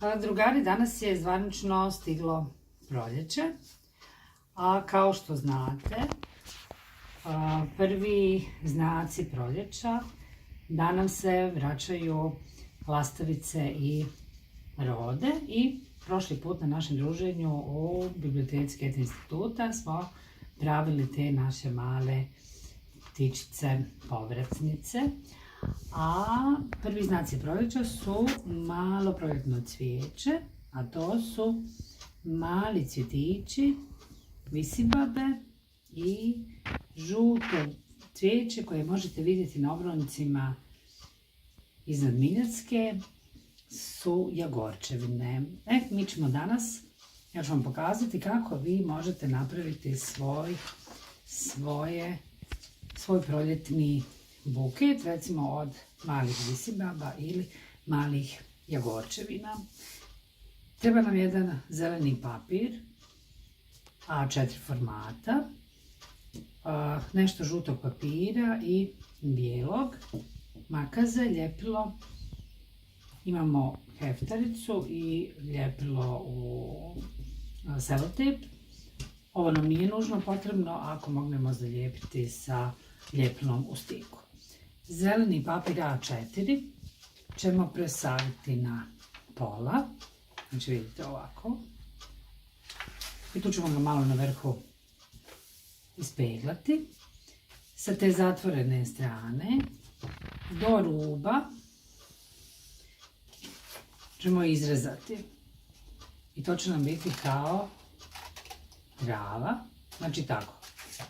Drugari, danas je zvanično stiglo proljeće, a kao što znate, prvi znaci proljeća da nam se vraćaju lastavice i rode i prošli put na našem druženju u biblioteci Goethe instituta smo pravili te naše male ptičice povratnice. A prvi znaci proljeća su malo proljetno cvijeće, a to su mali cvjetići, visibabe i žuto cvijeće koje možete vidjeti na obroncima iznad Miljacke su jagorčevine. Mi ćemo danas, ja ću vam pokazati kako vi možete napraviti svoj proljetni buket, recimo od malih visibaba ili malih jagorčevina. Treba nam jedan zeleni papir, A4 formata, nešto žutog papira i bijelog, makaze, ljepilo. Imamo heftaricu i ljepilo u selotejp. Ovo nam nije nužno potrebno ako mognemo zalijepiti sa ljepilom u stiku. Zeleni papir A4 ćemo presaviti na pola, znači vidite ovako. I tu ćemo ga malo na vrhu ispeglati. Sa te zatvorene strane do ruba ćemo izrezati. I to će nam biti kao trava, znači tako,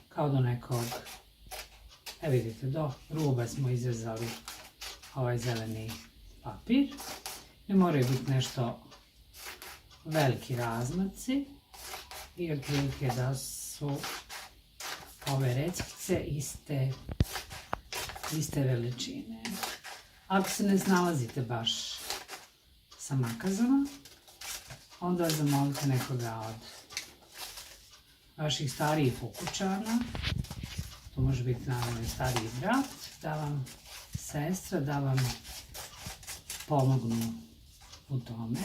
kao do nekog. Vidite, do ruba smo izrezali ovaj zeleni papir. Ne moraju biti nešto veliki razmaci i otprilike da su ove reckice iste veličine. Ako se ne snalazite baš sa makazama, onda zamolite nekoga od vaših starijih ukućana. To može biti naravno i stariji brat, da vam sestra, da vam pomognu u tome.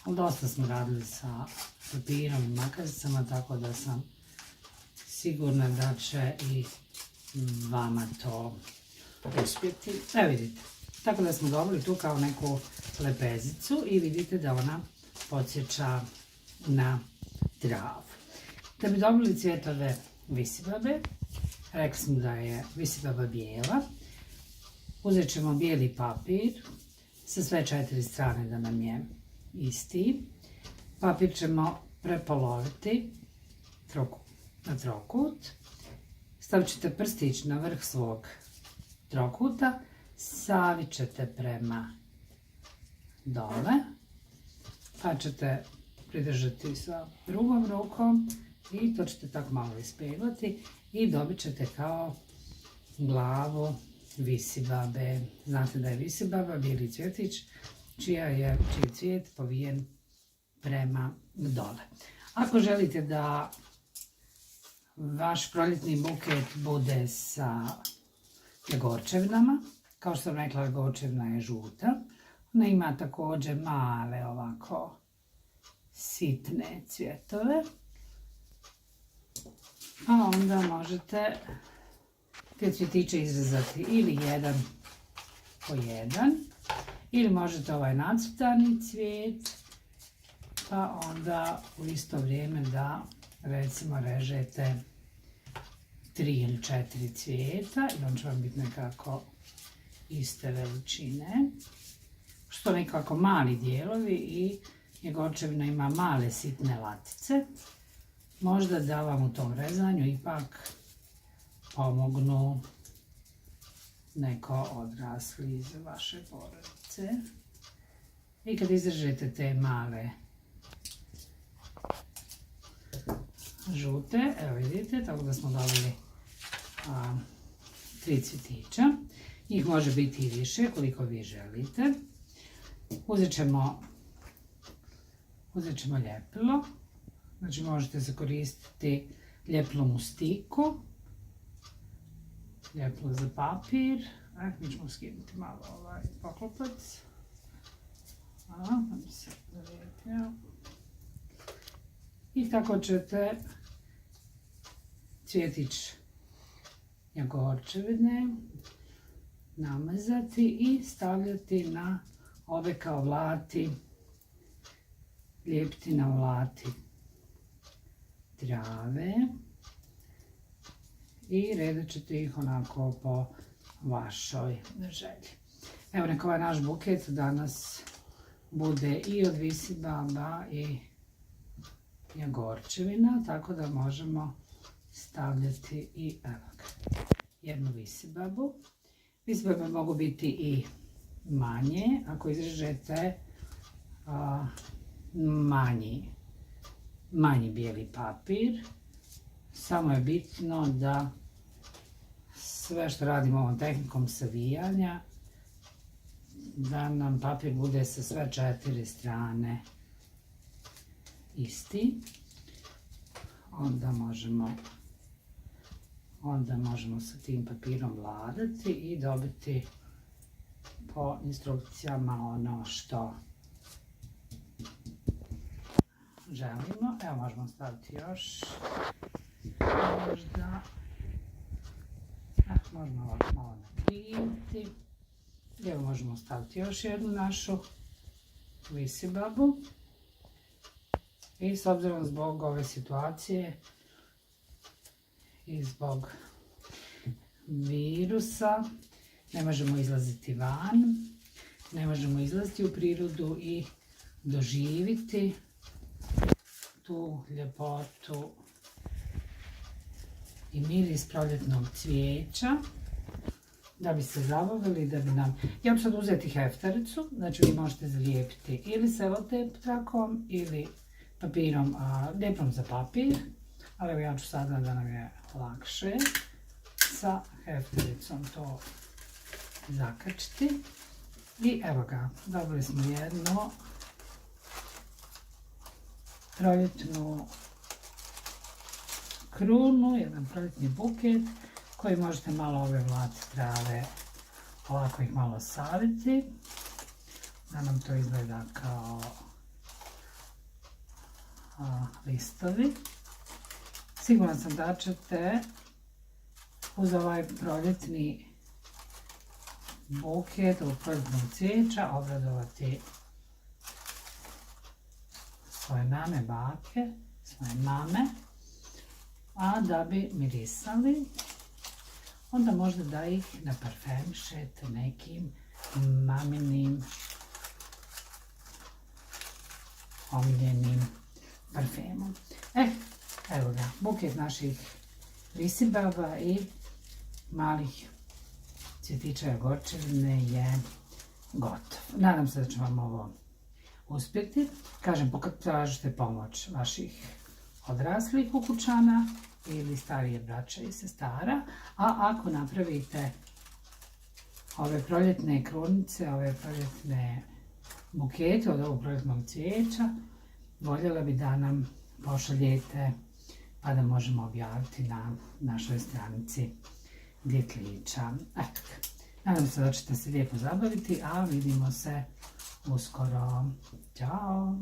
Dosta smo radili sa papirom i makazicama, tako da sam sigurna da će i vama to uspjeti. Vidite, tako da smo dobili tu kao neku lepezicu i vidite da ona podsjeća na travu. Da bi dobili cvjetove visibabe, rekli smo da je visibaba bijela, uzet ćemo bijeli papir sa sve 4 strane da nam je isti. Papir ćemo prepoloviti na trokut, stavit ćete prstić na vrh svog trokuta, savit ćete prema dole, pa ćete pridržati sa drugom rukom i to ćete tako malo ispeglati i dobit ćete kao glavu visibabe. Znate da je visibaba bijeli cvjetić čiji je cvijet povijen prema dole. Ako želite da vaš proljetni buket bude sa jagorčevinama, kao što sam rekla, jagorčevina je žuta, ona ima također male ovako sitne cvjetove. A onda možete te cvjetiće izrezati ili jedan po jedan, ili možete ovaj nacrtani cvijet, pa onda u isto vrijeme da recimo režete 3 ili 4 cvijeta i on će vam biti nekako iste veličine. Što nekako mali dijelovi i jagorčevina ima male sitne latice. Možda da vam u tom rezanju ipak pomognu neko odrasli iz vaše porodice. I kad izrežete te male žute, evo vidite, tako da smo dobili 3 cvjetića. Njih može biti i više koliko vi želite. Uzet ćemo ljepilo. Znači možete se koristiti ljepilom u stiku, ljepilo za papir. Mi ćemo skinuti malo ovaj poklopac. da mi se zalijepio. I tako ćete cvjetić jagorčevine namazati i stavljati na ove kao vlati, lijepiti na vlati trave i redat ćete ih onako po vašoj želji. Evo neka ovaj naš buket danas bude i od visibaba i jagorčevina, tako da možemo stavljati i jednu visibabu. Visibabe mogu biti i manje, ako izrežete manji bijeli papir. Samo je bitno da sve što radimo ovom tehnikom savijanja, da nam papir bude sa sve 4 strane isti. Onda možemo sa tim papirom vladati i dobiti po instrukcijama ono što želimo. Evo možemo staviti još možda, možemo ovako malo nakriviti. Evo možemo staviti još jednu našu visibabu. I s obzirom zbog ove situacije i zbog virusa ne možemo izlaziti van, ne možemo izlaziti u prirodu i doživjeti tu ljepotu i miris proljetnog cvijeća, da bi se zabavili, da bi nam... Ja ću sad uzeti heftaricu, znači vi možete zalijepiti ili selotejp trakom ili papirom, lijepom za papir, ali evo ja ću sada da nam je lakše sa heftaricom to zakačiti. I evo ga, dobili smo jednu proljetnu krunu, jedan proljetni buket koji možete malo ove vlati trave ovako ih malo saviti da nam to izgleda kao listovi. Sigurna sam da ćete uz ovaj proljetni buket ovog proljetnog cvijeća obradovati svoje nane, bake, svoje mame, a da bi mirisali, onda možda da ih naparfemišete nekim maminim omiljenim parfemom. Evo ga, buket naših visibaba i malih cvjetića jagorčevine je gotov. Nadam se da će vam ovo uspjeti. Kažem, tražite pomoć vaših odraslih ukućana ili starije braće i sestara, a ako napravite ove proljetne krunice, ove proljetne bukete od ovog proljetnog cvijeća, voljela bi da nam pošaljete pa da možemo objaviti na našoj stranici Djetlića. Eto, nadam se da ćete se lijepo zabaviti, a vidimo se uskoro. Ćao!